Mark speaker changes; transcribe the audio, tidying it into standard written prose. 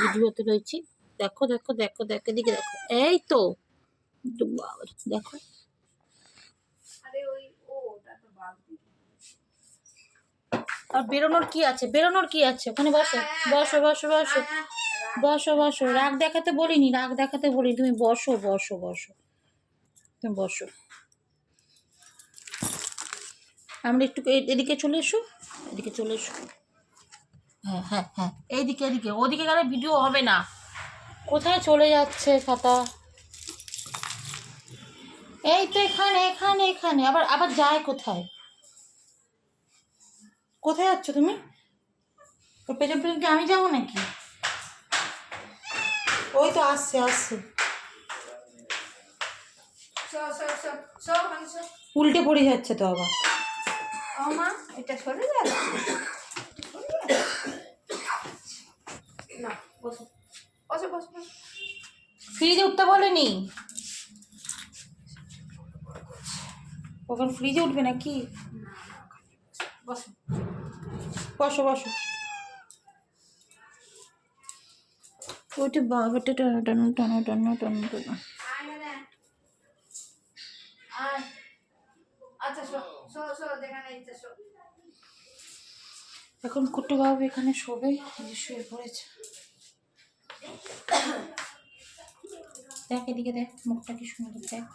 Speaker 1: ভিডিওতে রয়েছি। দেখো দেখো দেখো দেখো, এদিকে দেখো, এই তো দেখো। আর বেরোনোর কি আছে, বেরোনোর কি আছে, ওখানে বসো বসো বসো বসো বসো বসো। রাগ দেখাতে বলিনি, রাগ দেখাতে বলিনি, তুমি বসো বসো বসো, তুমি বসো। আমরা একটু এদিকে চলে এসো, এদিকে চলে এসো। হ্যাঁ হ্যাঁ হ্যাঁ, এইদিকে এদিকে, ওদিকে গেলে ভিডিও হবে না। কোথায় চলে যাচ্ছে খাতা? এই তো এখানে এখানে এখানে, আবার আবার যায় কোথায়? কোথায় যাচ্ছ তুমি? ওর পেছন পেছন কি আমি যাবো নাকি? ওই তো আসছে আসছে। উল্টে পড়ে যাচ্ছে তো আবার।
Speaker 2: মা এটা সরে যাবে না, বসো বসো বসো।
Speaker 1: ফ্রিজে উঠতে বলেনি, ওখানে ফ্রিজে উঠবে নাকি?
Speaker 2: বসো
Speaker 1: বসো বসো। ওইটা বাবাটা টানো টানো টানো টানো টানো টানো।
Speaker 2: আচ্ছা যেখানে ইচ্ছা শো।
Speaker 1: এখন কুট্টু বাবু এখানে শোবে, শুয়ে পড়েছে। দেখ এদিকে দেখ, মুখটা কি সুন্দর দেখ।